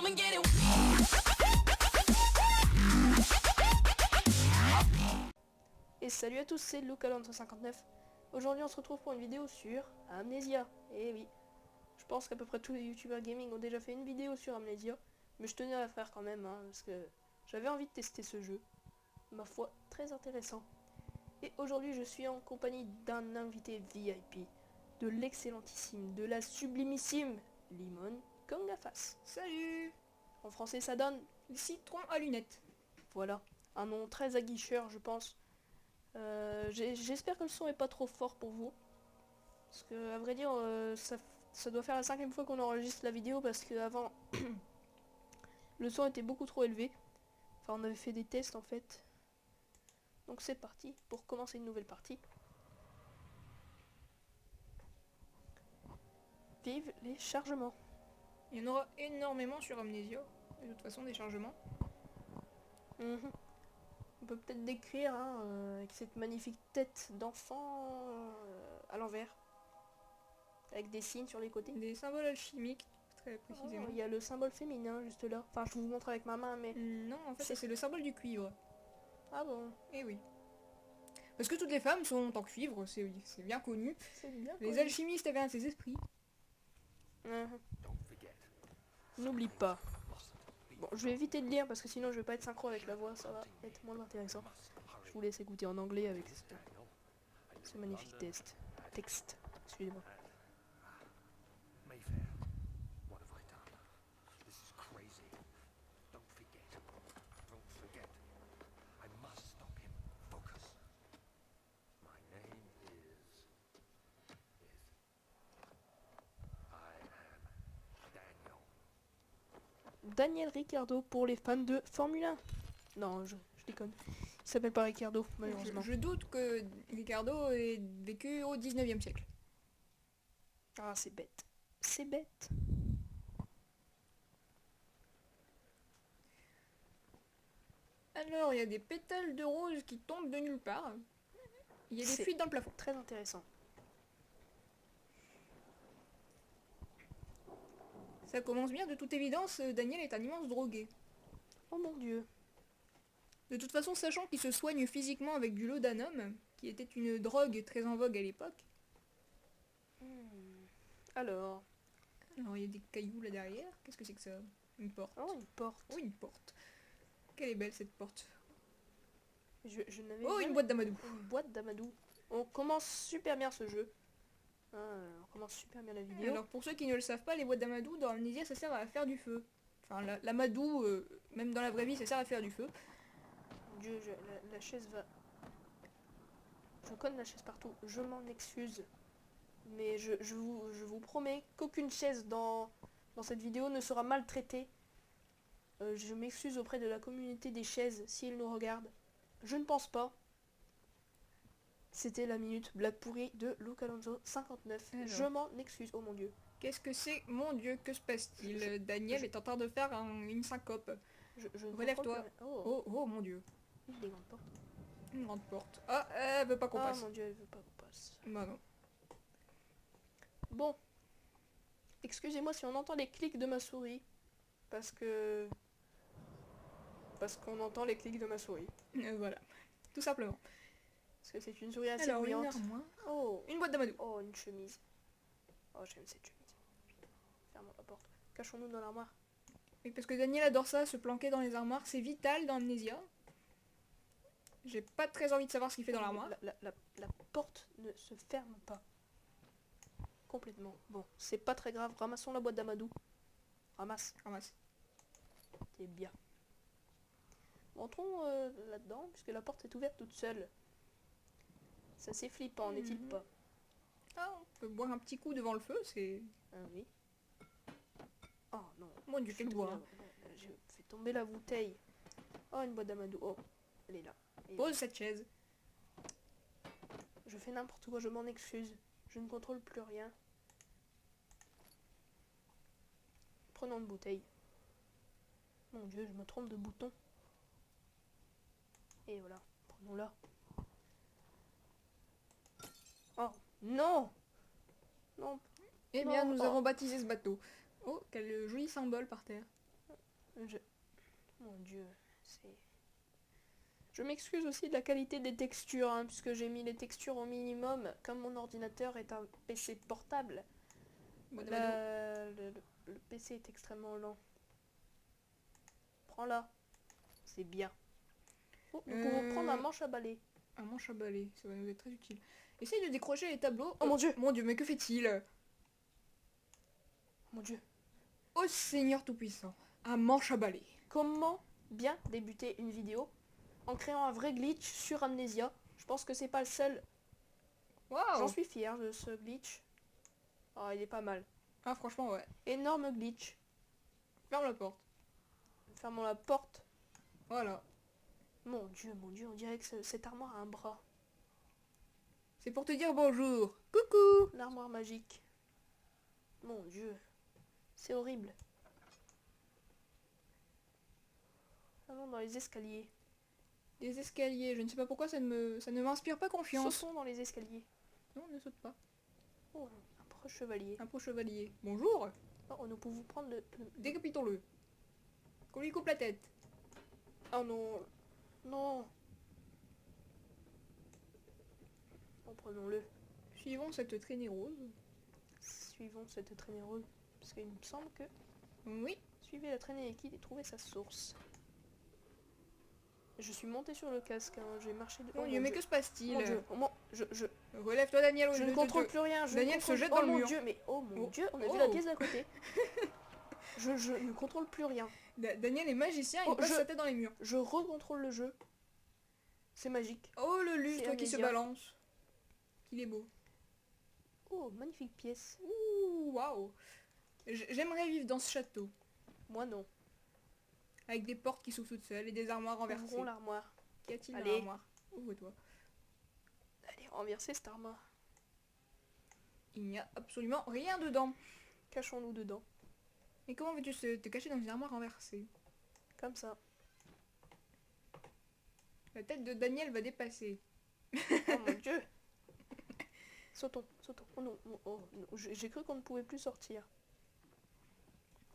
come and get it. Et salut à tous, c'est Lucalan159. Aujourd'hui on se retrouve pour une vidéo sur Amnesia. Et oui, je pense qu'à peu près tous les youtubeurs gaming ont déjà fait une vidéo sur Amnesia. Mais je tenais à la faire quand même, parce que j'avais envie de tester ce jeu. Ma foi, très intéressant. Et aujourd'hui je suis en compagnie d'un invité VIP, de l'excellentissime, de la sublimissime Limon Kongafas. Salut! En français ça donne, Le citron à lunettes. voilà, un nom très aguicheur je pense. J'espère que le son est pas trop fort pour vous. Parce que à vrai dire ça doit faire la 5e fois qu'on enregistre la vidéo parce que avant le son était beaucoup trop élevé. Enfin on avait fait des tests en fait. Donc c'est parti pour commencer une nouvelle partie. Vive les chargements. Il y en aura énormément sur Amnesia. De toute façon, des chargements. Mhm. On peut peut-être décrire avec cette magnifique tête d'enfant à l'envers. Avec des signes sur les côtés. Des symboles alchimiques, très précisément. Il y a le symbole féminin juste là. Enfin je vous montre avec ma main mais... Non, en fait, c'est le symbole du cuivre. Ah bon, Eh oui. Parce que toutes les femmes sont en cuivre, c'est bien connu. c'est bien. Les alchimistes avaient un de ces esprits. Mhm. N'oublie pas. Bon, je vais éviter de lire parce que sinon je vais pas être synchro avec la voix, ça va être moins intéressant. Je vous laisse écouter en anglais avec ce magnifique texte. Excusez-moi. Mayfair, what have I done? This is crazy. Don't forget. I must stop him. Focus. My name is... I am Daniel. Daniel Ricciardo pour les fans de Formule 1. Non, je déconne. Il s'appelle pas Ricciardo, malheureusement. Je doute que Ricardo ait vécu au 19e siècle. Ah, c'est bête. C'est bête. Alors, il y a des pétales de rose qui tombent de nulle part. Il y a des C'est fuites dans le plafond. Très intéressant. Ça commence bien, de toute évidence, Daniel est un immense drogué. Oh mon dieu. De toute façon, sachant qu'il se soigne physiquement avec du laudanum, qui était une drogue très en vogue à l'époque. Alors. Alors il y a des cailloux là derrière, qu'est-ce que c'est que ça? Une porte. Oh, une porte. Oh, une porte. Quelle est belle cette porte. Je n'avais Oh, jamais- une boîte d'amadou. Une boîte d'amadou. On commence super bien ce jeu. On commence super bien la vidéo. Alors pour ceux qui ne le savent pas, les boîtes d'amadou dans Amnesia ça sert à faire du feu. Enfin l'amadou, même dans la vraie vie, ça sert à faire du feu. Mon dieu, la chaise va... Je cogne la chaise partout. Je m'en excuse. Mais je vous promets qu'aucune chaise dans cette vidéo ne sera maltraitée. Je m'excuse auprès de la communauté des chaises s'ils nous regardent. Je ne pense pas. C'était la minute blague pourrie de Lucalanzo59. Alors. Je m'en excuse. Oh mon dieu. Qu'est-ce que c'est? Mon dieu, que se passe-t-il? Daniel est en train de faire une syncope. Je ne Relève-toi. comprends plus rien. Oh, Oh mon dieu. des grandes portes. Une grande porte. Ah, elle veut pas qu'on Ah passe. mon dieu, elle veut pas qu'on passe. Bah non. Bon. Excusez-moi si on entend les clics de ma souris. Parce qu'on entend les clics de ma souris. Voilà. Tout simplement. Parce que c'est une souris assez Alors, une bruyante. armoire. Oh, Une boîte d'amadou. oh, une chemise. Oh, j'aime cette chemise. Fermons la porte. Cachons-nous dans l'armoire. Oui, parce que Daniel adore ça, se planquer dans les armoires. C'est vital dans Amnesia. J'ai pas très envie de savoir ce qu'il fait dans l'armoire. La porte ne se ferme pas. Complètement. Bon, c'est pas très grave. Ramassons la boîte d'amadou. Ramasse. Ramasse. T'es bien. Entrons là-dedans, puisque la porte est ouverte toute seule. C'est assez flippant, n'est-il pas? Ah, on peut boire un petit coup devant le feu, c'est... Ah oui. Oh non. Mon dieu, quel bois. Je fais tomber la bouteille. Oh, une boîte d'amadou. Oh, elle est là. Et Pose cette chaise. je fais n'importe quoi, je m'en excuse. Je ne contrôle plus rien. Prenons une bouteille. Mon dieu, je me trompe de bouton. Et voilà, prenons-la. Oh, non! Non, Eh Non, bien, nous oh. avons baptisé ce bateau. Oh, quel joli symbole par terre. Je... Mon dieu, c'est... Je m'excuse aussi de la qualité des textures, hein, puisque j'ai mis les textures au minimum, comme mon ordinateur est un PC portable. Bon, Le PC est extrêmement lent. Prends-la. C'est bien. Oh, nous pouvons prendre un manche à balai. Un manche à balai, ça va nous être très utile. Essaye de décrocher les tableaux. Oh mon dieu! Mon dieu, mais que fait-il? Mon dieu. Oh Seigneur Tout-Puissant, un manche à balai. Comment bien débuter une vidéo en créant un vrai glitch sur Amnesia? Je pense que c'est pas le seul. J'en Waouh! suis fier de ce glitch. Oh, il est pas mal. Ah franchement ouais. Énorme glitch. Ferme la porte. Fermons la porte. Voilà. Mon dieu, on dirait que cette armoire a un bras. C'est pour te dire bonjour. Coucou! L'armoire magique. Mon dieu. C'est horrible. Allons dans les escaliers. Des escaliers, je ne sais pas pourquoi ça ne m'inspire pas confiance. Sautons dans les escaliers. Non, ne saute pas. Oh, un proche chevalier. Un pro chevalier. Bonjour! Oh, nous pouvons prendre le... Décapitons-le. Qu'on lui coupe la tête. Oh non. Non. Oh, prenons-le. Suivons cette traînée rose. Suivons cette traînée rose. Parce qu'il me semble que... Oui. Suivez la traînée liquide et trouvez sa source. Je suis monté sur le casque, hein. J'ai marché de... Mon dieu, mais que se passe-t-il? Mon dieu, Relève-toi Daniel. je ne contrôle plus rien. Daniel se jette oh dans le mon mur. dieu, mais oh mon Oh. dieu, on a Oh. vu la pièce d'à côté. je ne contrôle plus rien. Daniel est magicien, il Oh, passe sa tête dans les murs. Je recontrôle le jeu. C'est magique. Oh le lustre C'est qui se Amnesia. balance. Qu'il est beau. Oh, magnifique pièce. Ouh, waouh. J'aimerais vivre dans ce château. Moi non. Avec des portes qui s'ouvrent toutes seules et des armoires renversées. Ouvrons l'armoire. Qu'y a-t-il dans Allez. l'armoire? Ouvre-toi. Allez, renverser cette armoire. Il n'y a absolument rien dedans. Cachons-nous dedans. Mais comment veux-tu te cacher dans une armoire renversée? Comme ça. La tête de Daniel va dépasser. Oh mon dieu. Sautons. Oh non, non, j'ai cru qu'on ne pouvait plus sortir.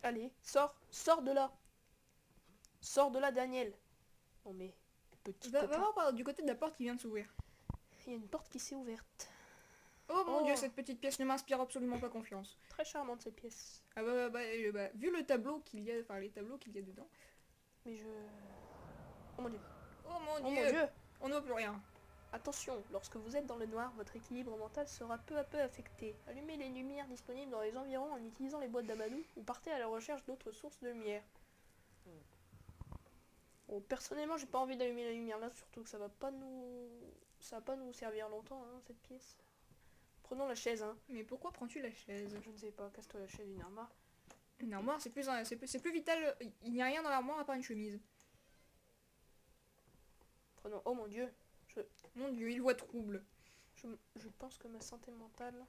Allez, sors de là. Sors de là, Daniel. Non mais, petit Va copain. voir du côté de la porte qui vient de s'ouvrir. Il y a une porte qui s'est ouverte. Oh mon Oh. dieu, cette petite pièce ne m'inspire absolument pas confiance. Très charmante cette pièce. Ah bah, vu le tableau qu'il y a, enfin les tableaux qu'il y a dedans. Mais je... Oh mon dieu. Oh mon Oh mon dieu, dieu. on ne voit plus rien. Attention, lorsque vous êtes dans le noir, votre équilibre mental sera peu à peu affecté. Allumez les lumières disponibles dans les environs en utilisant les boîtes d'amadou ou partez à la recherche d'autres sources de lumière. Bon, personnellement, j'ai pas envie d'allumer la lumière là, surtout que ça va pas nous servir longtemps, hein, cette pièce. Prenons la chaise, hein. Mais pourquoi prends-tu la chaise? Je ne sais pas, casse-toi la chaise d'une armoire. Une armoire, c'est plus vital. Il n'y a rien dans l'armoire à part une chemise. Prenons... Oh mon dieu, Mon dieu, il voit trouble. je pense que ma santé mentale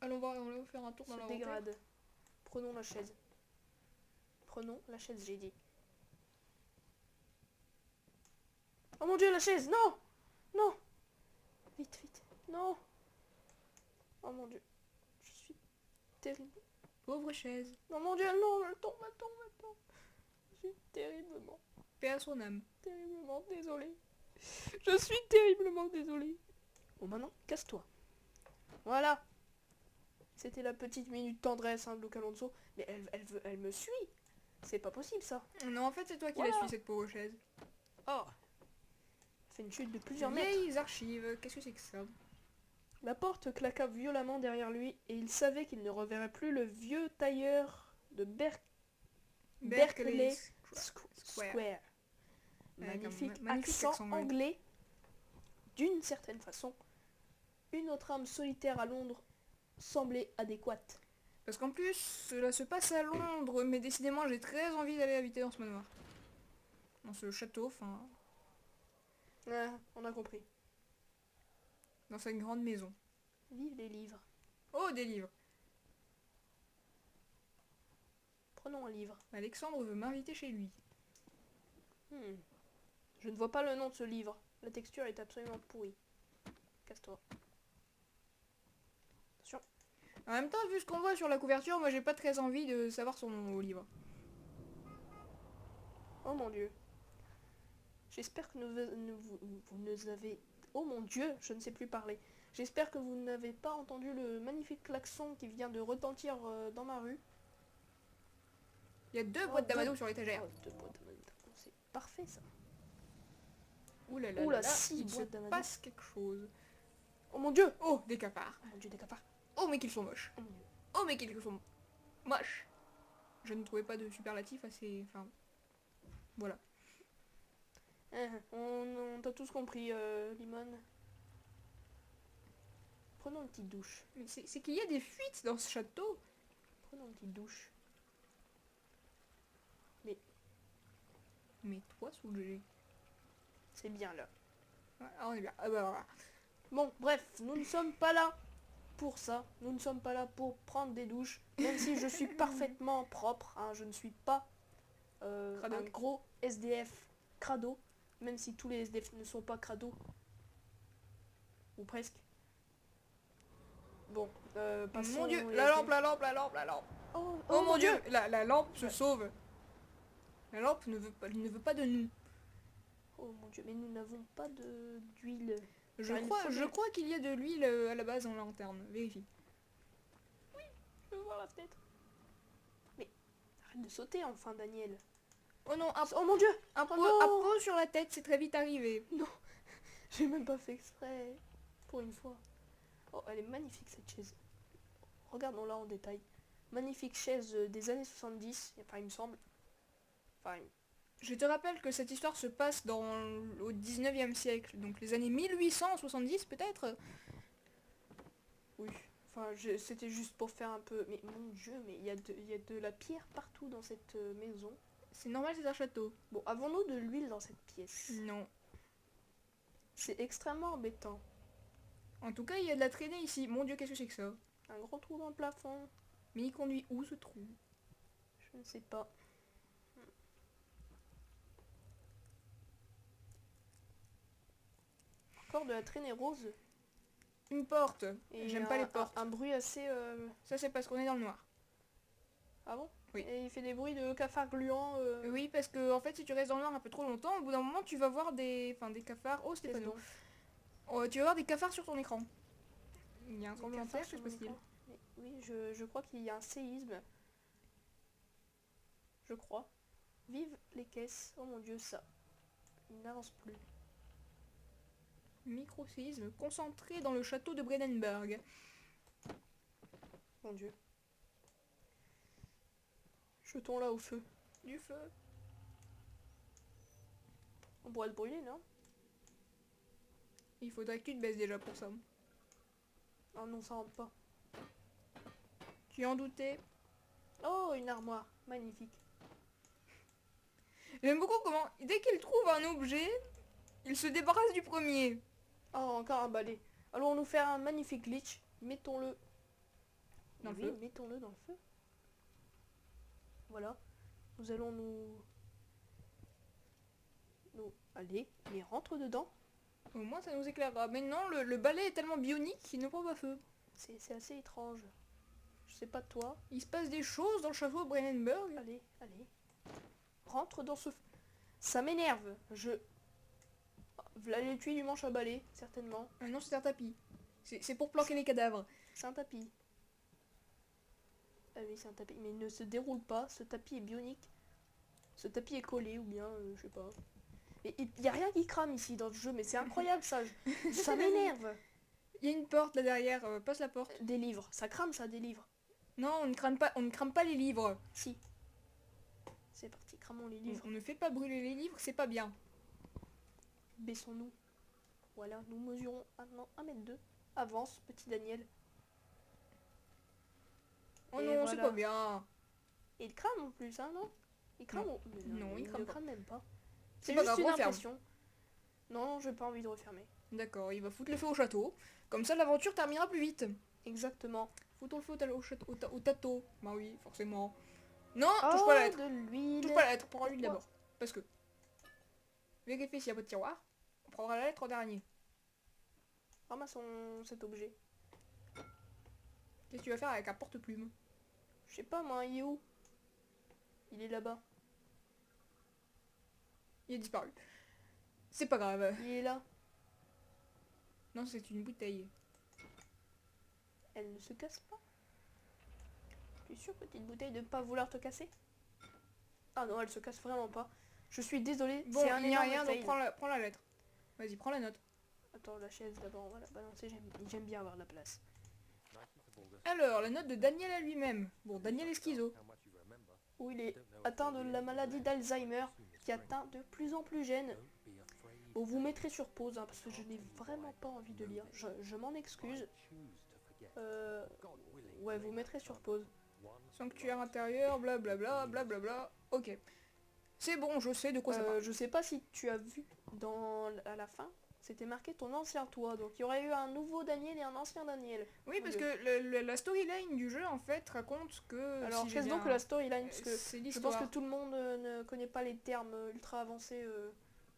Allons voir, on va faire un tour dans se l'inventaire. dégrade. Prenons la chaise. Prenons la chaise, j'ai dit. Oh mon dieu, la chaise, non! Non! Vite, non! Oh mon dieu, je suis terrible. Pauvre chaise. Non mon dieu, non, elle tombe. Je suis terriblement Paix à son âme. désolée. Je suis terriblement désolée. Bon maintenant, casse-toi. Voilà. C'était la petite minute tendresse, hein, de Luca Alonso. Mais elle me suit. C'est pas possible ça. Non, en fait, c'est toi qui Voilà. la suis, cette pauvre chaise. Oh. C'est une chute de plusieurs mètres. Vieilles archives, qu'est-ce que c'est que ça? La porte claqua violemment derrière lui et il savait qu'il ne reverrait plus le vieux tailleur de Berkeley Square. Magnifique accent anglais. D'une certaine façon, une autre âme solitaire à Londres semblait adéquate. Parce qu'en plus, cela se passe à Londres, mais décidément, j'ai très envie d'aller habiter dans ce manoir. Dans ce château, enfin, Ah, on a compris. dans cette grande maison. Vive les livres. Oh, des livres. Prenons un livre. Alexandre veut m'inviter chez lui. Je ne vois pas le nom de ce livre. La texture est absolument pourrie. Casse-toi. Attention. En même temps, vu ce qu'on voit sur la couverture, moi j'ai pas très envie de savoir son nom au livre. Oh mon dieu. J'espère que vous ne avez... Oh mon dieu, je ne sais plus parler. J'espère que vous n'avez pas entendu le magnifique klaxon qui vient de retentir dans ma rue. Il y a 2 Oh, boîtes deux- d'amadou sur l'étagère. Oh, 2 boîtes d'amadou. C'est parfait ça. Ouh là là, Ouh là, là, 6 il se boîtes d'amadou. passe quelque chose. Oh mon dieu. Oh, des cafards. Oh mon dieu, des cafards. Oh, mais qu'ils sont moches. Oh mon dieu. Oh, mais qu'ils sont moches. Je ne trouvais pas de superlatif assez... Enfin... Voilà. On t'a tous compris, Limon. Prenons une petite douche. Mais c'est qu'il y a des fuites dans ce château. Prenons une petite douche. Mais toi, sous le G. C'est bien là. Ah, on est bien. Ah bah voilà. Bon, bref, nous ne sommes pas là pour ça. Nous ne sommes pas là pour prendre des douches. Même si je suis parfaitement propre. Hein, je ne suis pas un Cradoc. gros SDF crado. Même si tous les SDF ne sont pas crado. Ou presque. Bon, passons Mon dieu, les la SDF. lampe, la lampe, la lampe, la lampe. Oh, Oh, mon dieu, la lampe se Ouais. sauve. La lampe ne veut pas de nous. Oh mon dieu, mais nous n'avons pas d'huile. Je Faire une crois, je fondue. crois qu'il y a de l'huile à la base en lanterne. Vérifie. Je veux voir la fenêtre. Mais arrête de sauter enfin, Daniel. Oh non, Oh mon dieu, un Oh pot, non. un pot sur la tête, c'est très vite arrivé. j'ai même pas fait exprès. Pour une fois. Oh, elle est magnifique cette chaise. Regardons-la en détail. Magnifique chaise des années 70, enfin il me semble. Enfin, Je te rappelle que cette histoire se passe au 19e siècle, donc les années 1870 peut-être. oui. Enfin, c'était juste pour faire un peu... Mais mon dieu, mais il y a de la pierre partout dans cette maison. C'est normal, c'est un château. Bon, avons-nous de l'huile dans cette pièce? Non. C'est extrêmement embêtant. En tout cas, il y a de la traînée ici. Mon dieu, qu'est-ce que c'est que ça? Un gros trou dans le plafond. Mais il conduit où ce trou? Je ne sais pas. Encore de la traînée rose. Une porte. Et J'aime pas les portes. Un bruit assez... Ça, c'est parce qu'on est dans le noir. Ah bon? Oui. Et il fait des bruits de cafards gluants. Oui, parce que en fait, si tu restes dans le noir un peu trop longtemps, au bout d'un moment, tu vas voir des cafards. Oh, c'était pas qu'est-ce nous. donc? Oh, tu vas voir des cafards sur ton écran. Il y a un Des tremblement de cafards terre, sur c'est mon possible. écran. Mais oui, je crois qu'il y a un séisme. Je crois. Vive les caisses. Oh mon dieu, ça. Il n'avance plus. Micro-séisme concentré dans le château de Brennenberg. Mon dieu. Jetons-la au feu. Du feu. On pourrait le brûler, non? Il faudrait que tu te baisses déjà pour ça. Ah non, ça rentre pas. Tu en doutais? Oh, une armoire. Magnifique. J'aime beaucoup comment, dès qu'il trouve un objet, il se débarrasse du premier. Oh, encore un balai. Allons-nous faire un magnifique glitch. Mettons-le... Dans le Oui, feu. mettons-le dans le feu. Voilà. Nous allons Allez, il rentre dedans. Au moins ça nous éclairera. Mais non, le balai est tellement bionique qu'il ne prend pas feu. C'est assez étrange. Je sais pas toi. Il se passe des choses dans le château de Brennenberg. Allez, allez. Rentre dans ce... Ça m'énerve. Voilà l'étui du manche à balai, certainement. Ah non, c'est un tapis. C'est pour planquer les cadavres. C'est un tapis. Ah oui, c'est un tapis. Mais il ne se déroule pas. Ce tapis est bionique. Ce tapis est collé ou bien, je sais pas. Mais il n'y a rien qui crame ici dans le jeu. Mais c'est incroyable ça. Ça m'énerve. Il y a une porte là derrière, passe la porte. Des livres. Ça crame ça, des livres. Non, on ne crame pas les livres. Si. C'est parti, cramons les livres. On ne fait pas brûler les livres, c'est pas bien. Baissons-nous. Voilà, nous mesurons maintenant 1,2 m. Avance, petit Daniel. Oh Et non, c'est voilà. pas bien. Et il crame en plus, hein, non? Il crame Non. mais Non, il ne crame pas. crame même pas. C'est C'est pas juste grave, une referme. impression. Non, j'ai pas envie de refermer. D'accord, il va foutre le feu au château. Comme ça, l'aventure terminera plus vite. Exactement. Foutons le feu au tateau. Bah oui, forcément. Non, touche pas la lettre. de l'huile. Touche pas la lettre, prends l'huile Pourquoi d'abord. Parce que... Vérifie s'il n'y a pas de tiroir. On prendra la lettre en dernier. Ramassons cet objet. Qu'est-ce que tu vas faire avec un porte-plume? Je sais pas moi, il est où? Il est là-bas. Il a disparu. C'est pas grave. Il est là. Non, c'est une bouteille. Elle ne se casse pas. Tu es sûre, petite bouteille, de ne pas vouloir te casser? Ah non, elle se casse vraiment pas. Je suis désolée, Bon, c'est un il n'y a énorme rien, fail. donc prends la lettre. Vas-y, prends la note. Attends, la chaise d'abord, on va la balancer, j'aime bien avoir la place. Alors, la note de Daniel à lui-même. Bon, Daniel est schizo. Où il est atteint de la maladie d'Alzheimer, qui atteint de plus en plus jeunes. Bon, vous mettrez sur pause, hein, parce que je n'ai vraiment pas envie de lire. Je m'en excuse. Ouais, vous mettrez sur pause. Sanctuaire intérieur, blablabla, blablabla. Ok. C'est bon, je sais de quoi ça parle. Je sais pas si tu as vu à la fin, c'était marqué ton ancien toi. Donc il y aurait eu un nouveau Daniel et un ancien Daniel. Oui, parce que la storyline du jeu, en fait, raconte que... Alors si j'ai qu'est-ce bien- donc que la storyline? Parce que c'est je pense l'histoire. que tout le monde ne connaît pas les termes ultra avancés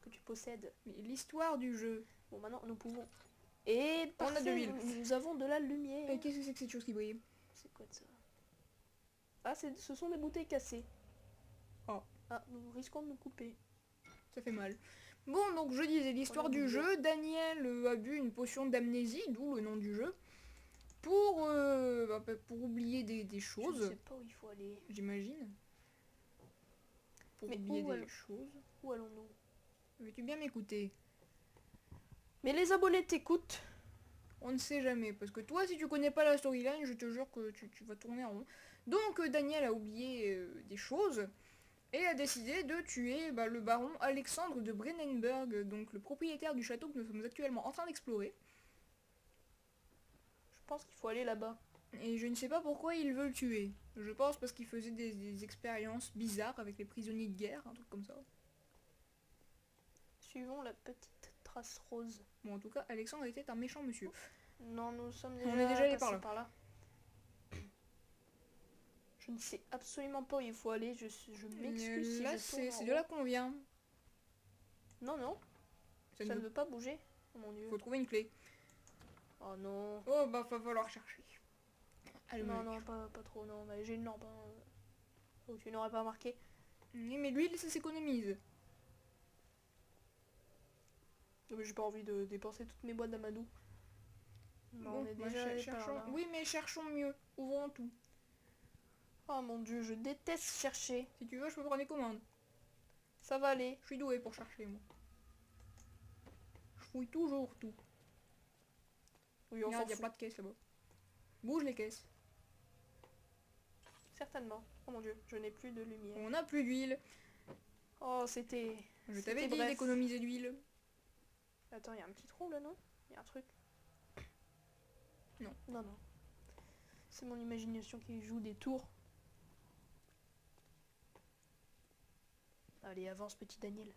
que tu possèdes. L'histoire du jeu. Bon, maintenant nous pouvons. Et On a de parfait, l'huile. nous avons de la lumière. Et qu'est-ce que c'est que cette chose qui brille? C'est quoi de ça? Ah, ce sont des bouteilles cassées. Oh. Ah, nous risquons de nous couper. Ça fait mal. Bon, donc je disais l'histoire du jeu. Daniel a bu une potion d'amnésie, d'où le nom du jeu, pour oublier des Je ne choses, sais pas où il faut aller. j'imagine. Pour Mais oublier où des choses. Où allons-nous? Veux-tu bien m'écouter? Mais les abonnés t'écoutent. On ne sait jamais, parce que toi, si tu connais pas la storyline, je te jure que tu vas tourner en rond. Donc Daniel a oublié des choses, et a décidé de tuer le baron Alexandre de Brennenberg, donc le propriétaire du château que nous sommes actuellement en train d'explorer. Je pense qu'il faut aller là-bas. Et je ne sais pas pourquoi il veut le tuer. Je pense parce qu'il faisait des expériences bizarres avec les prisonniers de guerre, un truc comme ça. Suivons la petite trace rose. Bon, en tout cas, Alexandre était un méchant monsieur. Non, nous sommes On est déjà allé passés par là. Je ne sais absolument pas où il faut aller. Je m'excuse si Là, je tourne en c'est de là rond. qu'on vient. Non, non, Ça ça ne ne veut pas bouger. Oh mon dieu. faut trouver une clé. Oh non. Oh, va falloir chercher. Allez, Non, non, pas trop, non. Mais j'ai une lampe. Hein. Oh, tu n'aurais pas remarqué. Oui, mais l'huile, ça s'économise. Mais j'ai pas envie de dépenser toutes mes boîtes d'amadou. Non, Bon, on est déjà allé par cherchons. là. Oui, mais cherchons mieux. Ouvrons tout. Oh mon dieu, je déteste chercher. Si tu veux, je peux prendre les commandes. Ça va aller. Je suis doué pour chercher, moi. Je fouille toujours tout. Oui, on Regarde, s'en il y a fout. plein de caisses là-bas. Bouge les caisses. Certainement. Oh mon dieu, je n'ai plus de lumière. On n'a plus d'huile. Oh, c'était... Je C'était t'avais dit bref. d'économiser l'huile. Attends, il y a un petit trou là, non? Il y a un truc? Non. Non, non. C'est mon imagination qui joue des tours. Allez, avance, petit Daniel.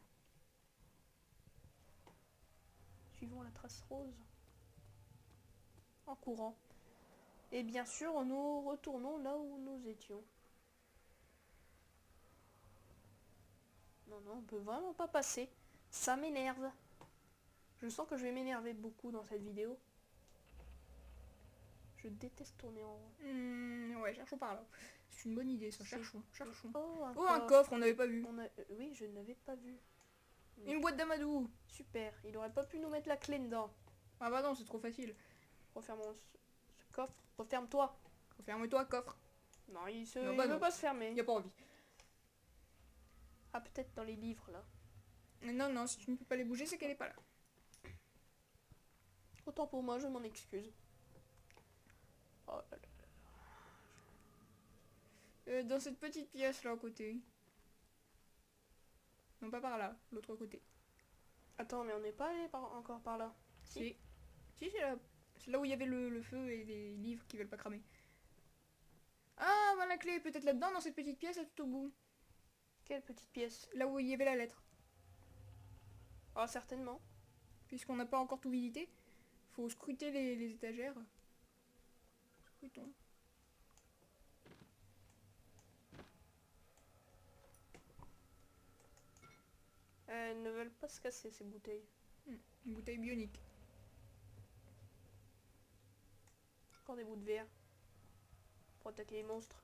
Suivons la trace rose. En courant. Et bien sûr, nous retournons là où nous étions. Non, non, on peut vraiment pas passer. Ça m'énerve. Je sens que je vais m'énerver beaucoup dans cette vidéo. Je déteste tourner en rond. Ouais, cherchons par là. C'est une bonne idée, ça. Cherchons. Oh, Oh, un coffre, on n'avait pas vu. Oui, je n'avais pas vu. Une boîte d'amadou. Super, il aurait pas pu nous mettre la clé dedans. Ah bah non, c'est trop facile. Refermons ce coffre. Referme-toi. Ferme-toi, coffre. Non, Non, il bah veut non. pas se fermer. Y a pas envie. Ah, peut-être dans les livres, là. Non, non, si tu ne peux pas les bouger, c'est qu'elle est pas là. Autant pour moi, je m'en excuse. Oh là là. Dans cette petite pièce là à côté. Non, pas par là, l'autre côté. Attends, mais on n'est pas allé encore par là. Si. Si, c'est là où il y avait le feu et les livres qui veulent pas cramer. Ah, voilà la clé, peut-être là-dedans, dans cette petite pièce, à tout au bout. Quelle petite pièce? Là où il y avait la lettre. Ah, certainement. Puisqu'on n'a pas encore tout visité, faut scruter les étagères. Scrutons. Elles ne veulent pas se casser, ces bouteilles. Une bouteille bionique. Encore des bouts de verre. Pour attaquer les monstres.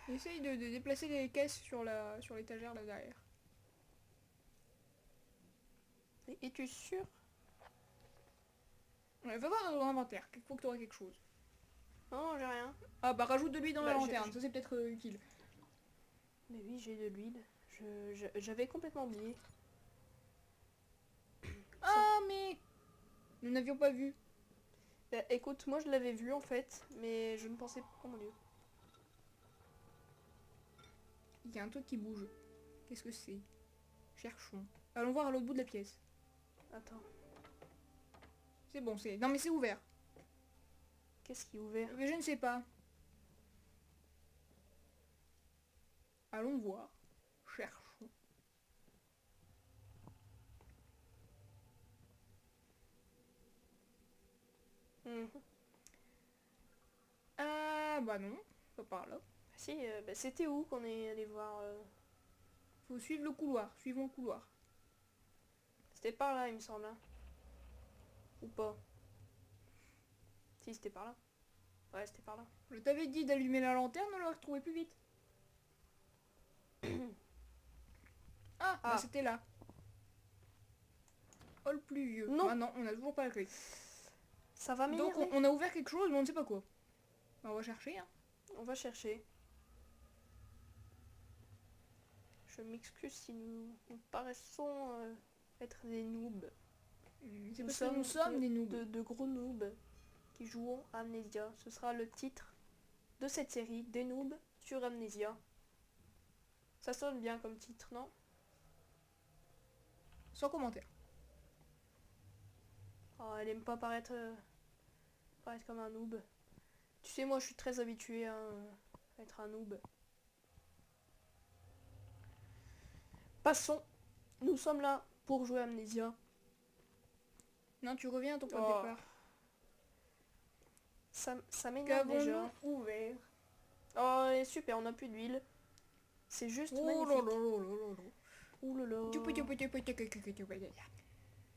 Essaye de déplacer les caisses sur l'étagère là derrière. Es-tu sûr? Ouais, va voir dans ton inventaire, il faut que tu auras quelque chose. Non, j'ai rien. Ah bah rajoute de l'huile dans la Bah, lanterne, ça c'est peut-être utile. Mais oui, j'ai de l'huile. J'avais complètement oublié. Ah mais nous n'avions pas vu. Bah, écoute, moi je l'avais vu en fait, mais je ne pensais pas... Oh mon dieu. Il y a un truc qui bouge. Qu'est-ce que c'est? Cherchons. Allons voir à l'autre bout de la pièce. Attends, C'est bon, c'est... Non mais c'est ouvert. qu'est-ce qui est ouvert? Mais je ne sais pas. Allons voir. Cherchons. Mhm. Ah bah non, pas par là. Si, bah, c'était où qu'on est allé voir Faut suivre le couloir, suivons le couloir. C'était par là, il me semble. Hein. Ou pas? Si, c'était par là. Ouais, c'était par là. Je t'avais dit d'allumer la lanterne, on l'aurait retrouvé plus vite. Ah, bah Ah. c'était là. Oh le plus vieux. Non. Ah non, on a toujours pas la clé. Ça va Donc m'énerver. on a ouvert quelque chose, mais on ne sait pas quoi. Bah, on va chercher, hein. On va chercher. Je m'excuse si nous paraissons être des noobs. C'est parce que nous sommes des noobs. de gros noobs qui jouons à Amnesia. Ce sera le titre de cette série, des noobs sur Amnesia. Ça sonne bien comme titre, non? Sans commentaire. Oh, elle aime pas paraître comme un noob. Tu sais, moi je suis très habitué à être un noob. Passons. Nous sommes là pour jouer à Amnesia. Non, tu reviens à ton point de Oh. départ. Ça m'énerve déjà. Qu'avons-nous ouvert? Oh, et super, on a plus d'huile. C'est juste Oh magnifique. là là là là là là. Ouh là là. Tu peux, tu peux, tu peux, tu peux, tu peux, tu peux.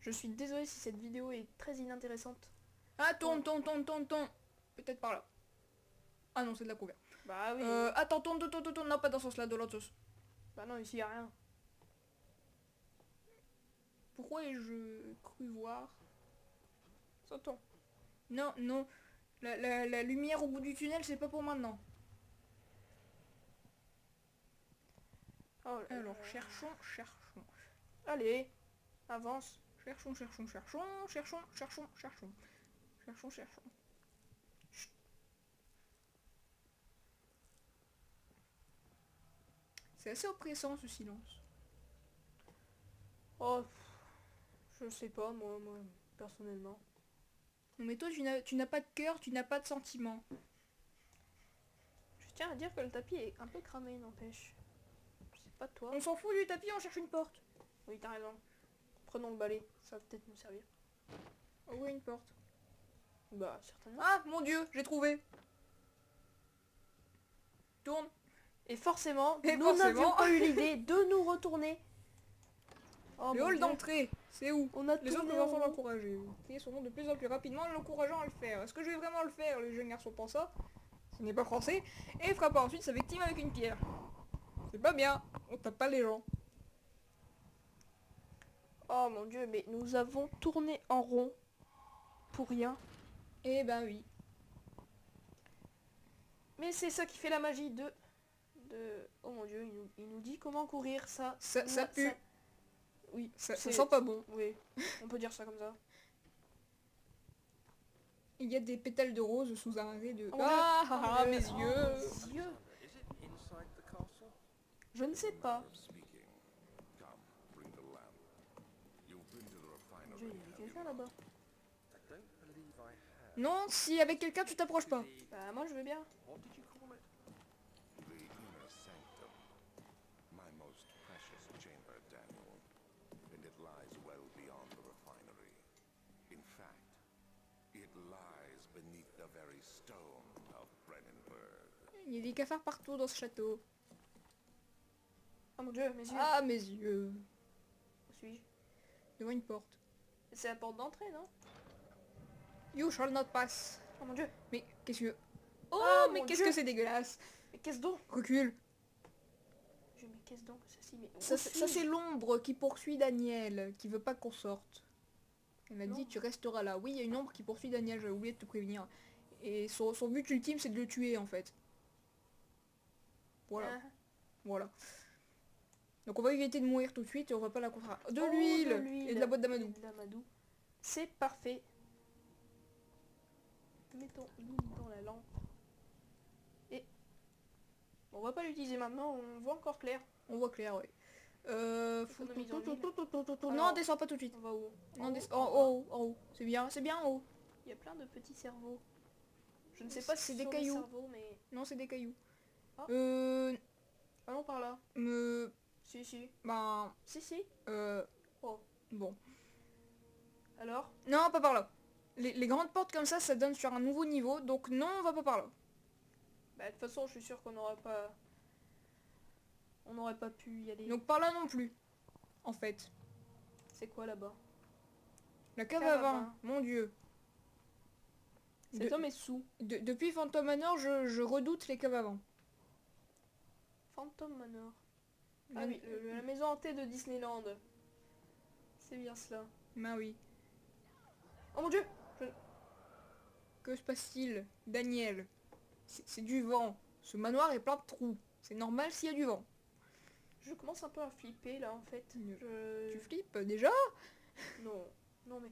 Je suis désolée si cette vidéo est très inintéressante. Ah, tourne, tourne, tourne, tourne, tourne. Peut-être par là. Ah non, c'est de la couverte. Bah oui. Attends, tourne, tourne, tourne, tourne. Non, pas dans ce sens-là, de l'autre sens. Bah non, ici y a rien. Pourquoi ai-je cru voir? Sautons. Non, non. La lumière au bout du tunnel, c'est pas pour maintenant. Oh là Alors, là. cherchons, cherchons. Allez, avance. Cherchons, cherchons, cherchons, cherchons, cherchons, cherchons. Cherchons, cherchons. Chut. C'est assez oppressant ce silence. Oh, je sais pas, moi, personnellement. Non mais toi tu n'as pas de cœur, tu n'as pas de sentiment. Je tiens à dire que le tapis est un peu cramé, n'empêche. C'est pas de toi. On s'en fout du tapis, on cherche une porte. Oui, t'as raison. Prenons le balai, ça va peut-être nous servir. Oh oui, une porte. Bah, certainement. Ah mon dieu, j'ai trouvé. Tourne. Et forcément, Et nous forcément. n'avions pas eu l'idée de nous retourner. Oh, Le mon hall Dieu. d'entrée, c'est où? On a Les autres tourné enfants en rond. l'encourager. Ils seront de plus en plus rapidement l'encourageant à le faire. Est-ce que je vais vraiment le faire? Le jeune garçon pensa. Ce n'est pas français. Et frappa ensuite sa victime avec une pierre. C'est pas bien. On tape pas les gens. Oh mon dieu, mais nous avons tourné en rond. Pour rien. Eh ben oui. Mais c'est ça qui fait la magie de... Oh mon dieu, il nous dit comment courir, ça... Ça pue. Oui, Ça c'est- sent pas bon. Oui, on peut dire ça comme ça. Il y a des pétales de rose sous un ray de... Oh mon Ah, Dieu. ah, ah, mes Oh, yeux. mes yeux. Is it inside the castle? Je ne sais pas. Speaking. Come, bring the lamp. You've been to the Mon Dieu, refinery. il y avait quelqu'un là-bas. I don't believe I have. Non, si avec quelqu'un tu t'approches pas. Bah moi je veux bien. What did you call it? The inner sanctum. My most precious chamber, Daniel. And it lies well beyond the refinery. In fact, it lies beneath the very stone of Brennenburg. Il y a des cafards partout dans ce château. Oh mon dieu, mes yeux. Ah, mes yeux. Où suis-je? Devant une porte. C'est la porte d'entrée, non? You shall not pass. Oh mon dieu. Mais qu'est-ce que... Ah, Oh, mais mon qu'est-ce Dieu. que c'est dégueulasse. Mais qu'est-ce donc? Recule. Mais qu'est-ce donc que ceci? Mais Ça, où ça suis-je? c'est l'ombre qui poursuit Daniel, qui veut pas qu'on sorte. Elle m'a dit L'ombre. tu resteras là. Oui, il y a une ombre qui poursuit Daniel, j'avais oublié de te prévenir. Et son but ultime c'est de le tuer en fait. Voilà, Ah. voilà. Donc on va éviter de mourir tout de suite et on va pas la contraire. De Oh, l'huile et de la boîte d'amadou. Et de l'amadou. C'est parfait. Mettons l'huile dans la lampe. Et on va pas l'utiliser maintenant, on voit encore clair. On voit clair, oui. Économise en huile. Non, Alors, descends pas tout de suite. On va où? Non, En haut, descends. en bas. Oh, oh, oh. C'est bien en haut. Il y a plein de petits cerveaux. Je ne sais pas si C'est ce des sont cailloux. cerveaux, mais... Non, c'est des cailloux. Ah. Euh... Allons par là. Si, si. Ben... Si, si. Oh. Bon. Alors? Non, pas par là. Les grandes portes comme ça donne sur un nouveau niveau, donc non, on va pas par là. Bah, de toute façon, je suis sûr qu'on n'aurait pas... On n'aurait pas pu y aller. Donc par là non plus, en fait. C'est quoi là-bas? La cave Cave à à vin, vin. mon dieu. Cet homme est sous. Depuis Phantom Manor, je redoute les caves à vin. Phantom Manor. Ah La- oui, la maison hantée de Disneyland. C'est bien cela. Bah oui. Oh mon dieu! Que se passe-t-il, Daniel? C'est du vent. Ce manoir est plein de trous. C'est normal s'il y a du vent. Je commence un peu à flipper là en fait. Tu flippes déjà? Non, non mais...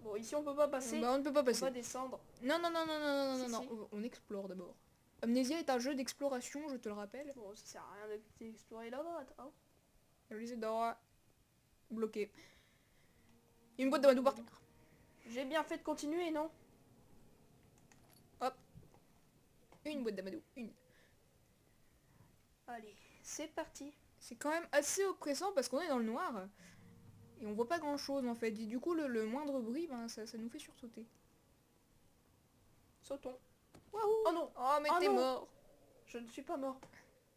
Bon, ici on peut pas passer. Bah on ne peut pas On passer. va descendre. Non, non, non, non, non, non, non, Si, non, si. on explore d'abord. Amnesia est un jeu d'exploration, je te le rappelle. Bon, ça sert à rien d'explorer là-bas. Attends. Les d'or bloqué. Une boîte d'amadou par terre. J'ai bien fait de continuer, non? Une boîte d'amadou, une. Allez, c'est parti. C'est quand même assez oppressant parce qu'on est dans le noir. Et on voit pas grand chose en fait. Et du coup le moindre bruit, ben, ça nous fait sursauter. Sautons. Waouh! Oh non! Oh mais Oh t'es non. mort! Je ne suis pas mort.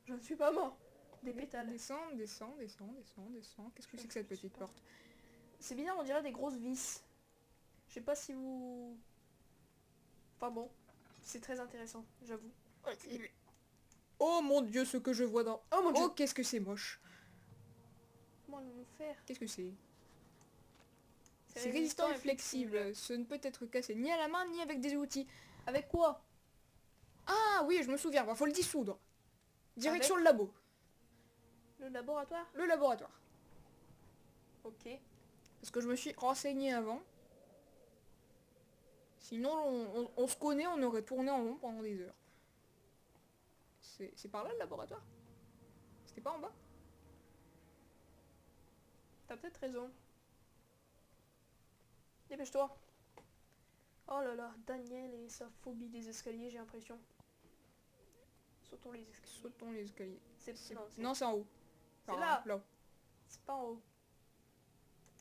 Je ne suis pas mort. Des pétales. Descends, descends, descends, descends, descends. Qu'est-ce que c'est que cette Je suis petite pas- porte? C'est bizarre, on dirait des grosses vis. Je sais pas si vous... Enfin bon, c'est très intéressant, j'avoue. Oh mon dieu, ce que je vois dans... Oh mon dieu! Oh, qu'est-ce que c'est moche! Comment allons-nous faire? Qu'est-ce que c'est? C'est C'est résistant et flexible. Ce ne peut être cassé ni à la main ni avec des outils. Avec quoi? Ah oui, je me souviens, bah, faut le dissoudre. Direction le labo. Le laboratoire? Le laboratoire. Ok. Parce que je me suis renseigné avant. Sinon, on se connaît, on aurait tourné en rond pendant des heures. C'est par là le laboratoire? C'était pas en bas? T'as peut-être raison. Dépêche-toi. Oh là là, Daniel et sa phobie des escaliers, j'ai l'impression. Sautons les escaliers. Sautons les escaliers. Non, Non, c'est en haut. c'est Enfin, là. là. C'est pas en haut.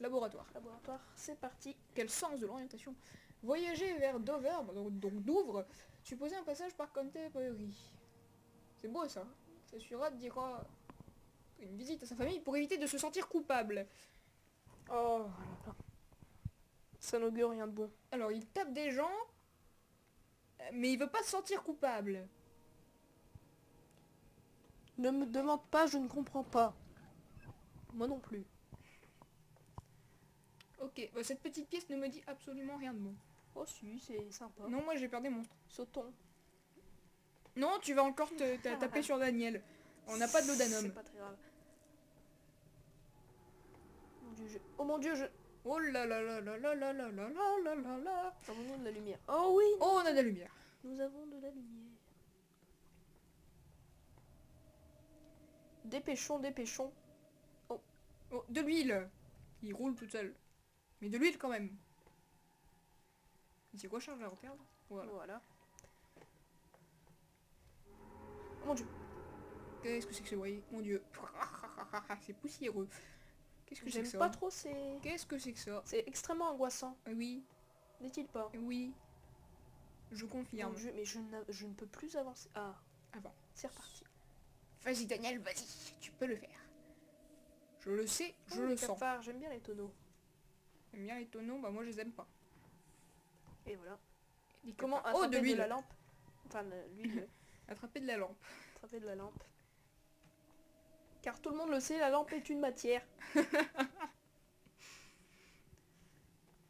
Laboratoire. Laboratoire, c'est parti. Quel sens de l'orientation. Voyager vers Dover, donc Douvres, supposer un passage par Canterbury. C'est beau ça. S'assurera dira une visite à sa famille pour éviter de se sentir coupable. Oh là là. Ça n'augure rien de bon. Alors il tape des gens, mais il veut pas se sentir coupable. Ne me demande pas, je ne comprends pas. Moi non plus. Ok, bah, cette petite pièce ne me dit absolument rien de bon. Oh si, c'est sympa. Non, moi j'ai peur des monstres. Sautons. Non, tu vas encore te taper sur Daniel. On n'a pas de C'est laudanum. pas très grave. Mon dieu, oh mon dieu, je... Oh là là là là là là là là là là là là. Avons-nous de la lumière? Oh oui, Oh, on a de la lumière. nous avons de la lumière. Dépêchons, dépêchons. Oh, de l'huile. Il roule toute seule. Mais de l'huile quand même. C'est quoi charge à lanterne? Voilà. Voilà. Oh mon dieu. Qu'est-ce que c'est que ce bruit? Mon dieu. C'est poussiéreux. Qu'est-ce que c'est J'aime que ça? pas trop ces... Qu'est-ce que c'est que ça? C'est extrêmement angoissant, Oui, n'est-il pas? oui. Je Mon confirme. dieu, mais je ne peux plus avancer. Ah, Avant. c'est reparti. Vas-y Daniel, vas-y. Tu peux le faire. Je le sais, je Oh, le les sens. cafards, j'aime bien les tonneaux. J'aime bien les tonneaux, bah moi je les aime pas. Et voilà. Les Comment cafards. Oh, attraper de l'huile. la lampe? Enfin, l'huile Attraper de la lampe. attrapée de la lampe. Car tout le monde le sait, la lampe est une matière.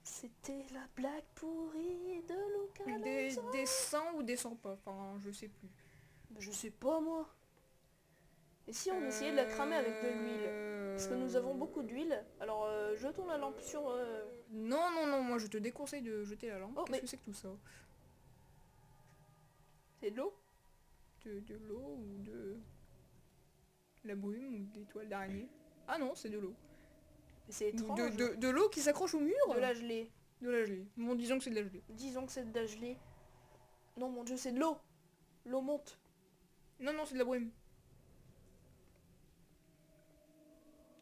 C'était la blague pourrie de Luca Alonso. Descend ou descend pas, enfin je sais plus. Je sais pas moi. Et si on essayait de la cramer avec de l'huile? Parce que nous avons beaucoup d'huile. Alors jetons la lampe sur... Non, non, non, moi je te déconseille de jeter la lampe. Oh, Qu'est-ce mais- que c'est que tout ça? C'est de l'eau? De l'eau ou de la brume ou des toiles d'araignée? Ah non, c'est de l'eau. Mais c'est Ou étrange. de l'eau qui s'accroche au mur? De la gelée. De la gelée. Bon, disons que c'est de la gelée. Disons que c'est de la gelée. Non mon dieu, c'est de l'eau. L'eau monte. Non, non, c'est de la brume.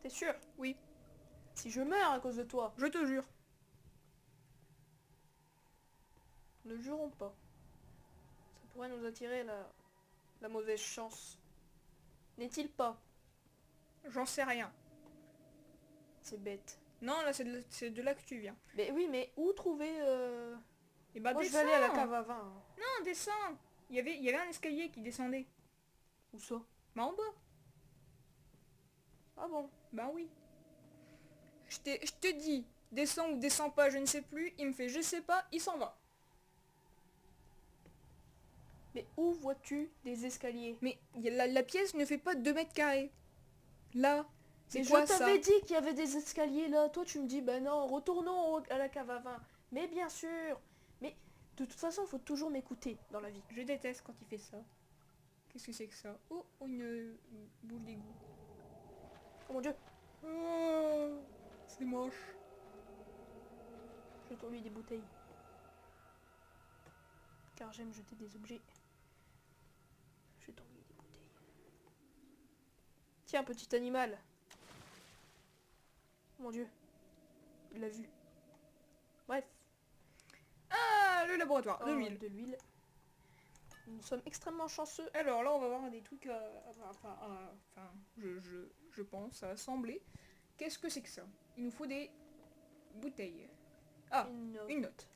T'es sûr? Oui, Si je meurs à cause de toi, je te jure. ne jurons pas. Ça pourrait nous attirer la mauvaise chance. N'est-il pas? J'en sais rien. C'est bête. Non, là c'est de là que tu viens. Mais oui, mais où trouver... Et bah Moi je vais descends. aller à la cave à vin. Hein. Non, descends. Il y avait un escalier qui descendait. Où ça? Bah en bas. Ah bon? Bah oui. Je te dis, descends ou descends pas, je ne sais plus. Il me fait je sais pas, il s'en va. Mais où vois-tu des escaliers? Mais la pièce ne fait pas 2 mètres carrés. Là, c'est Mais quoi je ça? t'avais dit qu'il y avait des escaliers là. Toi tu me dis, ben non, retournons à la cave à vin. Mais bien sûr. Mais de toute façon, il faut toujours m'écouter dans la vie. Je déteste quand il fait ça. Qu'est-ce que c'est que ça? Oh, une boule d'égout. Oh mon dieu, Oh, c'est moche. jetons-lui des bouteilles. Car j'aime jeter des objets. Jetons-lui des bouteilles. Tiens, petit animal. Mon dieu. Il l'a vu. Bref. Ah, le laboratoire, de Oh, l'huile. De l'huile. Nous sommes extrêmement chanceux. Alors là, on va voir des trucs je pense, à assembler. Qu'est-ce que c'est que ça? Il nous faut des bouteilles. Ah, une note.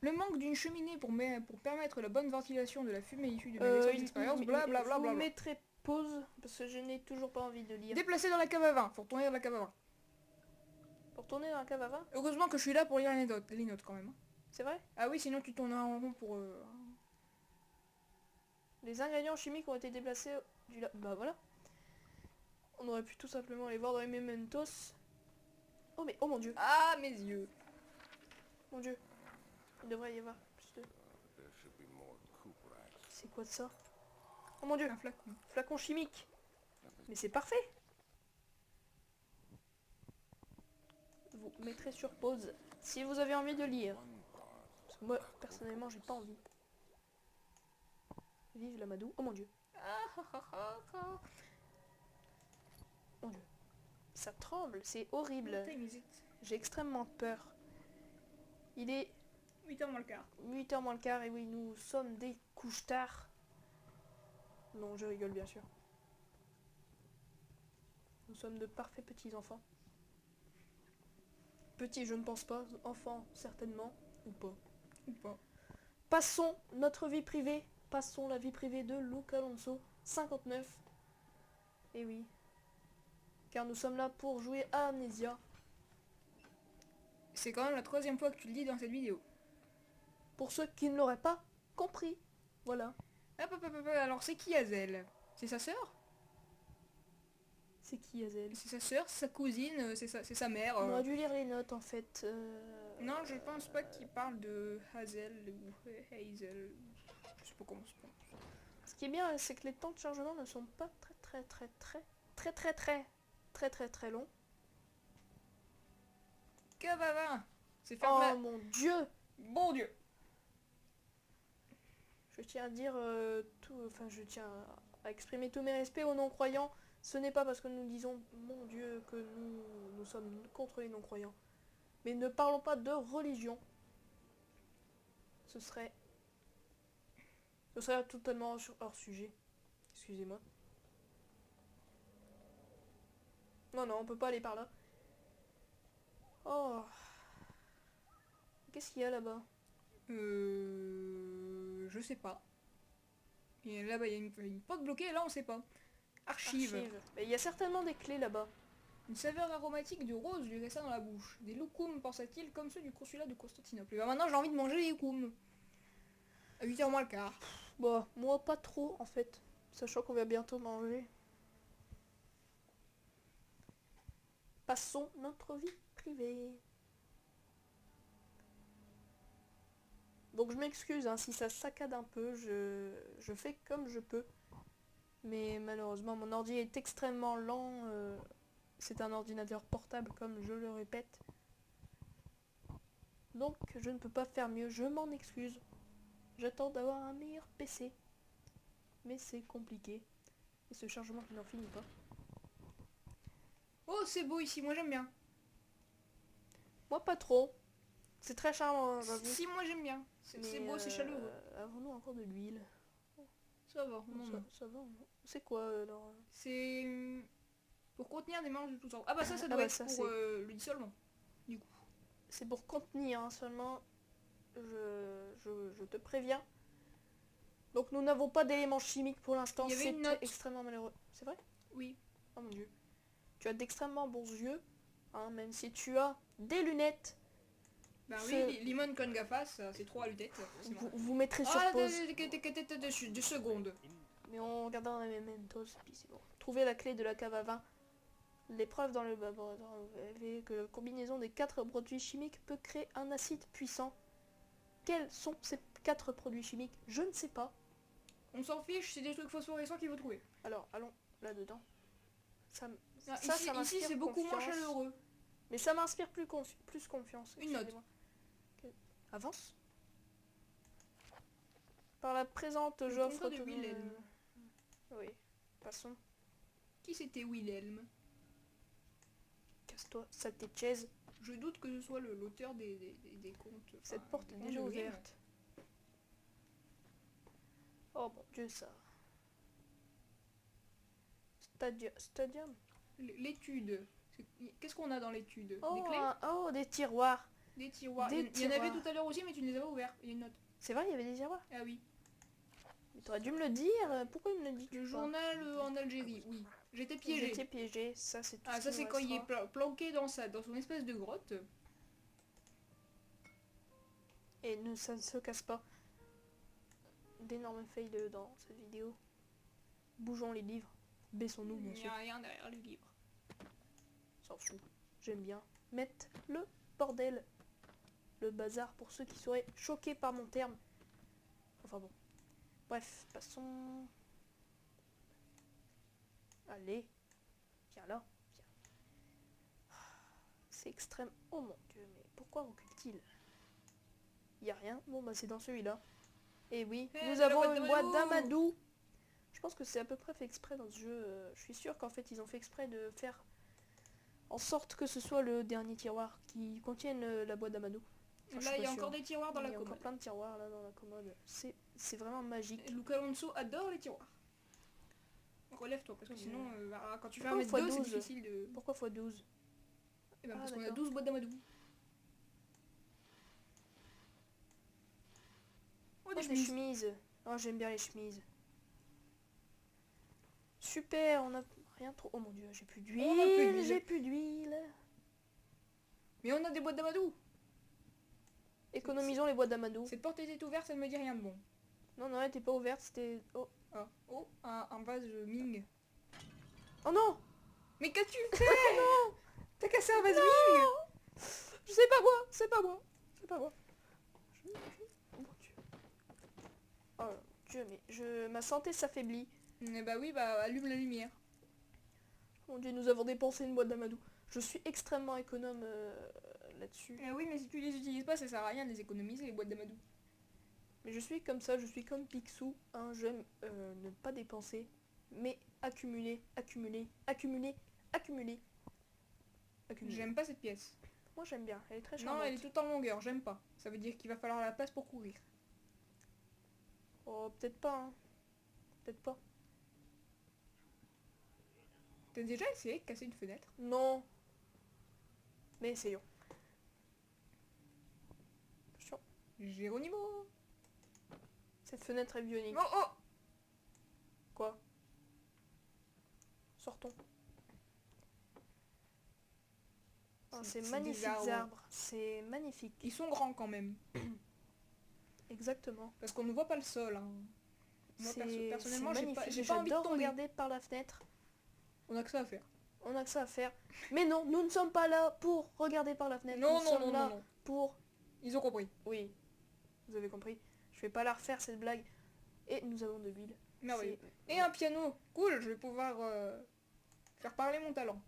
Le manque d'une cheminée pour permettre la bonne ventilation de la fumée issue de mes récentes expériences, blablabla. Vous mettrez pause parce que je n'ai toujours pas envie de lire. Déplacé dans la cave à vin, faut retourner dans la cave à vin. Pour tourner dans la cave à vin? Heureusement que je suis là pour lire les notes quand même. Hein. C'est vrai? Ah oui, sinon tu tournes en rond pour... Les ingrédients chimiques ont été déplacés du Bah voilà. On aurait pu tout simplement les voir dans les mementos. Oh mais, oh mon dieu, Ah, mes yeux. mon dieu. Il devrait y avoir plus de... There should be more Kubrax. C'est quoi de ça? Oh mon dieu, Un flacon. flacon chimique. Mais c'est parfait. Vous mettrez sur pause si vous avez envie de lire. Parce que moi, personnellement, j'ai pas envie. Vive l'Amadou. Oh mon dieu. Mon dieu. Ça tremble, c'est horrible. J'ai extrêmement peur. Il est 8h moins le quart. 8h moins le quart et oui, nous sommes des couches tard. Non, je rigole bien sûr. Nous sommes de parfaits petits enfants. Petits, je ne pense pas. Enfants, certainement. Ou pas. Ou pas. Passons notre vie privée. Passons la vie privée de Luca Alonso. 59. Et oui. Car nous sommes là pour jouer à Amnesia. C'est quand même la 3e fois que tu le dis dans cette vidéo. Pour ceux qui ne l'auraient pas compris. Voilà. Alors c'est qui Hazel? C'est sa sœur? C'est qui Hazel? C'est sa sœur, c'est sa cousine, c'est sa mère. On aurait dû lire les notes en fait. Non, je pense pas qu'il parle de Hazel ou Hazel. Je sais pas comment se prononce. Ce qui est bien, c'est que les temps de chargement ne sont pas très longs. Cavava. C'est Oh fermé. mon dieu! Bon Dieu. Je tiens à dire je tiens à exprimer tous mes respects aux non-croyants. Ce n'est pas parce que nous disons mon dieu que nous sommes contre les non-croyants. Mais ne parlons pas de religion. Ce serait totalement hors sujet. Excusez-moi. Non, on peut pas aller par là. Oh. Qu'est-ce qu'il y a là-bas? Je sais pas. Et là-bas, il y a une porte bloquée, et là, on sait pas. Archive. Mais il y a certainement des clés là-bas. Une saveur aromatique de rose lui resta dans la bouche. Des loukoums, pensa-t-il, comme ceux du consulat de Constantinople. Et bah maintenant, j'ai envie de manger les loukoums. À 8h moins le quart. Bon, moi pas trop en fait. Sachant qu'on va bientôt manger. Passons notre vie privée. Donc je m'excuse hein, si ça saccade un peu, je fais comme je peux. Mais malheureusement mon ordi est extrêmement lent. C'est un ordinateur portable comme je le répète. Donc je ne peux pas faire mieux, je m'en excuse. J'attends d'avoir un meilleur PC. Mais c'est compliqué. Et ce chargement qui n'en finit pas. Oh, c'est beau ici, moi j'aime bien. Moi pas trop. C'est très charmant, hein, j'avoue. Si, moi j'aime bien. C'est Mais, beau, c'est chaleureux. Avons-nous encore de l'huile? Ça va, non, non. Ça va. C'est quoi alors? C'est pour contenir des mélanges de tout genre. Ah bah ça Ah doit bah être ça, pour c'est- le dissolvant. Du coup. C'est pour contenir hein, seulement. Je te préviens. Donc nous n'avons pas d'éléments chimiques pour l'instant. Il y avait C'est une note. extrêmement malheureux. C'est vrai? Oui. Oh mon dieu. Tu as d'extrêmement bons yeux. Hein, même si tu as des lunettes. Bah Ce- oui, Limon con gafas, c'est 3 à lunettes. Vous mettrez sur Ah, pause. deux secondes. Mais on regardera dans les mementos, puis c'est bon. Trouvez la clé de la cave à vin. L'épreuve dans le laboratoire révèle que la combinaison des 4 produits chimiques peut créer un acide puissant. Quels sont ces 4 produits chimiques? Je ne sais pas. On s'en fiche, c'est des trucs phosphorescents qu'il faut trouver. Alors, allons là-dedans. Ça, m- Ah, ça, ici, ça m'inspire c'est beaucoup moins confiance. chaleureux. Mais ça m'inspire plus confiance. Une note. Excusez-moi. Avance. Par la présente, Le j'offre... contrat de tout- Wilhelm. Oui, passons. Qui c'était Wilhelm? Casse-toi, saleté de chaise. Je doute que ce soit l'auteur des contes. Cette enfin, porte des est contes déjà de Grimm. ouverte. Oh mon dieu, ça. Stadium. L'étude. Qu'est-ce qu'on a dans l'étude? Oh, Des clés? oh, des tiroirs. Des tiroirs. des Il y en avait tiroirs. tout à l'heure aussi, mais tu ne les avais ouverts. Il y a une note. C'est vrai, il y avait des tiroirs. Ah oui. Mais t'aurais dû me le dire. Pourquoi il me le dit Le journal en Algérie, oui. J'étais piégé. J'étais piégé. Ça, c'est tout. Ah, ce ça qui c'est nous quand il est restera. planqué dans son espèce de grotte. Et ça ne se casse pas. D'énormes fails dans cette vidéo. Bougeons les livres. Baissons-nous, bien Il n'y sûr. a rien derrière le livre. S'en fout. J'aime bien mettre le bordel. Le bazar pour ceux qui seraient choqués par mon terme. Enfin bon. Bref, passons. Allez. Viens là. Viens. C'est extrême. Oh mon dieu, mais pourquoi recule-t-il? Il y a rien. Bon bah c'est dans celui-là. Et oui, Eh, nous la avons boîte une boîte d'Amadou. d'Amadou. Je pense que c'est à peu près fait exprès dans ce jeu. Je suis sûr qu'en fait ils ont fait exprès de faire en sorte que ce soit le dernier tiroir qui contienne la boîte d'Amadou. Enfin, je Là, suis il y a pas encore sûre. des tiroirs dans Il la y a encore commode. plein de tiroirs là dans la commode. C'est vraiment magique. Et Luca Alonso adore les tiroirs. Relève-toi, parce que Mais, sinon, quand tu fais pourquoi 1m2, c'est x12? difficile de... Pourquoi x12? Eh ben, Ah, parce qu'on a d'accord. 12 boîtes d'Amadou. Oh, Oh, des des chemises. chemises. Oh, j'aime bien les chemises. Super, on a rien trop. Oh mon dieu, j'ai plus On a plus d'huile. d'huile. J'ai plus d'huile. Mais on a des boîtes d'Amadou. Économisons les boîtes d'Amadou. Cette porte était ouverte, ça ne me dit rien de bon. Non, non, elle était pas ouverte, c'était... Oh. Ah. Oh, un vase Ming. Oh non. Mais qu'as-tu fait? Non. T'as cassé un vase Ming. Je sais pas moi, c'est pas moi. C'est pas moi. Oh mon dieu. Oh mon dieu, mais ma santé s'affaiblit. Bah oui, bah allume la lumière. Mon dieu, nous avons dépensé une boîte d'Amadou. Je suis extrêmement économe là-dessus. Oui, mais si tu les utilises pas, ça sert à rien de les économiser, les boîtes d'Amadou. Mais je suis comme ça, je suis comme Picsou. Hein, j'aime ne pas dépenser, mais accumuler, accumuler, accumuler, accumuler. Accumuler. J'aime pas cette pièce. Moi j'aime bien, elle est très Non, charmante. elle est toute en longueur, j'aime pas. Ça veut dire qu'il va falloir la place pour courir. Oh, peut-être pas, hein. Peut-être pas. T'as déjà essayé de casser une fenêtre? Non. Mais essayons. Attention. Géronimo. Cette fenêtre est bionique. Oh oh. Quoi? Sortons. Oh, c'est C'est magnifiques des arbres. arbres. C'est magnifique. Ils sont grands quand même. Exactement. Parce qu'on ne voit pas le sol. Hein. Moi personnellement, c'est j'ai pas magnifique. envie de J'adore tomber. regarder par la fenêtre. On a que ça à faire. On a que ça à faire. Mais non, nous ne sommes pas là pour regarder par la fenêtre. Non, nous non, sommes non, là non, non. pour... Ils ont compris. Oui, vous avez compris. Je vais pas la refaire cette blague. Et nous avons de l'huile. Merveilleux. C'est- Et un piano. Cool, je vais pouvoir faire parler mon talent.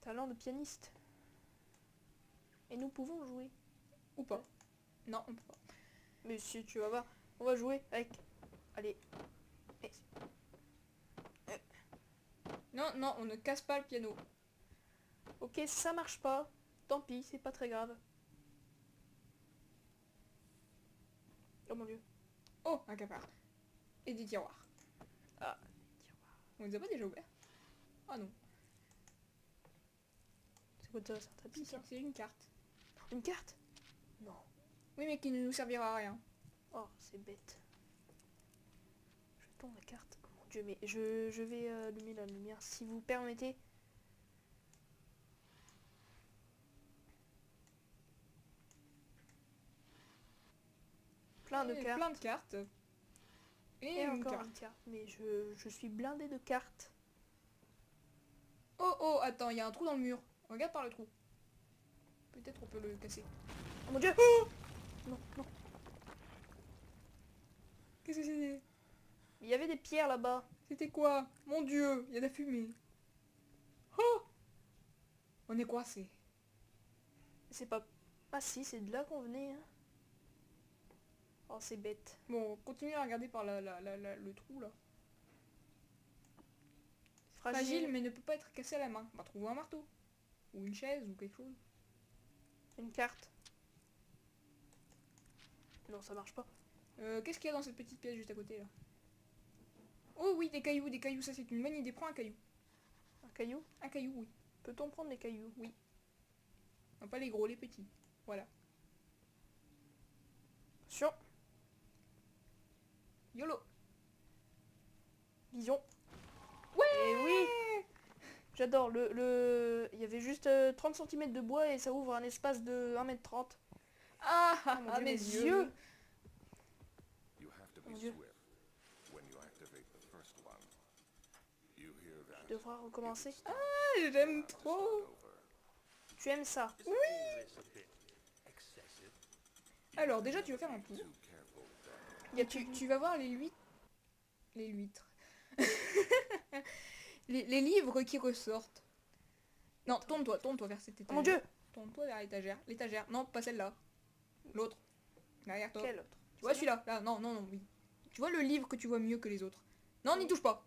Talent de pianiste. Et nous pouvons jouer. Ou pas. Non, on peut pas. Mais si tu vas voir, on va jouer avec... Allez. Et- Non, non, on ne casse pas le piano. Ok, ça marche pas. Tant pis, c'est pas très grave. Oh mon dieu. Oh, un cafard. Et des tiroirs. Ah, On les a pas déjà ouverts? Ah non. c'est quoi ça? C'est un tapis, ça? C'est une carte. Une carte? Non. Oui, mais qui ne nous servira à rien. Oh, c'est bête. Jetons la carte. Oh mon dieu, mais je vais allumer la lumière si vous permettez. Plein de Et cartes. Plein de cartes. Et, Et une encore carte. une carte. Mais je suis blindée de cartes. Oh, oh, attends, il y a un trou dans le mur. Regarde par le trou. Peut-être on peut le casser. Oh mon dieu. Non, non. Qu'est-ce que c'était? Il y avait des pierres là-bas. C'était quoi? Mon dieu, il y a de la fumée. Oh! On est coincé. C'est pas... Ah si, c'est de là qu'on venait. Hein. Oh, c'est bête. Bon, continue à regarder par le trou là. Fragile, mais ne peut pas être cassé à la main. On va trouver un marteau. Ou une chaise ou quelque chose. Une carte. Non, ça marche pas. Qu'est-ce qu'il y a dans cette petite pièce juste à côté là? Oh oui, des cailloux, ça c'est une bonne idée. Prends un caillou. Un caillou? Un caillou, oui. Peut-on prendre les cailloux? Oui. Non, pas les gros, les petits. Voilà. Attention. YOLO. Vision. Ouais. Et oui. J'adore. Il y avait juste 30 cm de bois et ça ouvre un espace de 1,30 m. Ah, Oh mon Dieu, mes mes yeux. yeux. You have to be Mon Dieu. swift when you activate the first one. You hear that? Je devrais recommencer. Ah, j'aime trop. Over. Tu aimes ça? Isn't all this a bit excessive? Alors déjà tu vas faire un tour. Too careful, Daniel. Tu vas voir les huîtres. Les huîtres. les livres qui ressortent. Non, tourne-toi vers cette étagère. Oh mon dieu. Tourne-toi vers l'étagère. L'étagère. Non, pas celle-là. L'autre. Derrière toi. Quel autre? Tu vois celui-là. Là, non, non, non, oui. Tu vois le livre que tu vois mieux que les autres. Non, n'y touche pas.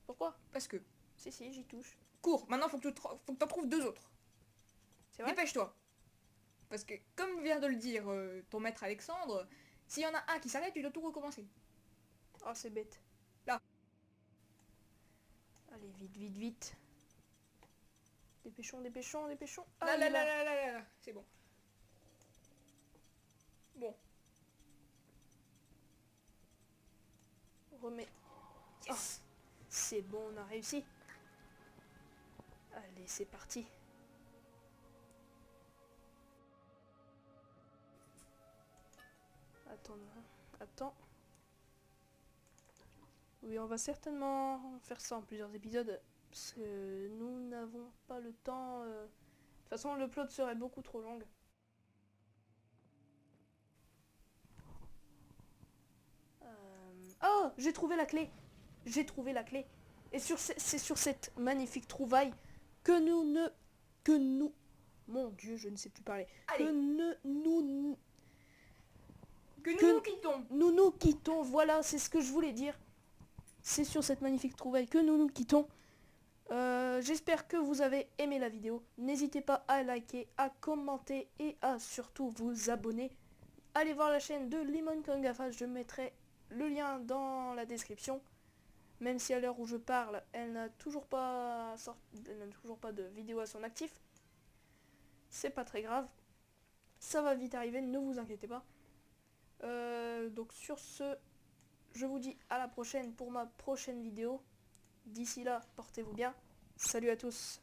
Pourquoi? Parce que. Si, si, j'y touche. Cours. Maintenant, faut que t'en trouves deux autres. C'est vrai? Dépêche-toi. Parce que, comme vient de le dire ton maître Alexandre, s'il y en a un qui s'arrête, tu dois tout recommencer. Oh, c'est bête. Là. Allez, vite, vite, vite. Dépêchons, dépêchons, dépêchons. Là, Ah, là, il là, est là, là, là, là. C'est bon. Bon. Remets. Yes. C'est bon, on a réussi. Allez, c'est parti. Attends, attends. Oui, on va certainement faire ça en plusieurs épisodes. Parce que nous n'avons pas le temps. De toute façon, le plot serait beaucoup trop long. Oh, j'ai trouvé la clé. J'ai trouvé la clé. Et c'est sur cette magnifique trouvaille que nous... Mon Dieu, je ne sais plus parler. Allez. Que nous Que nous quittons. nous quittons. Voilà, c'est ce que je voulais dire. C'est sur cette magnifique trouvaille que nous quittons. J'espère que vous avez aimé la vidéo. N'hésitez pas à liker, à commenter et à surtout vous abonner. Allez voir la chaîne de Lemon Kongafa, je mettrai le lien dans la description. Même si à l'heure où je parle, elle n'a toujours pas de vidéo à son actif. C'est pas très grave. Ça va vite arriver, ne vous inquiétez pas. Donc sur ce, je vous dis à la prochaine pour ma prochaine vidéo. D'ici là, portez-vous bien. Salut à tous.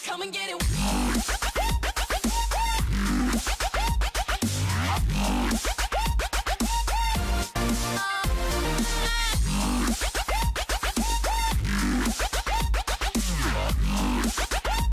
Come and get it.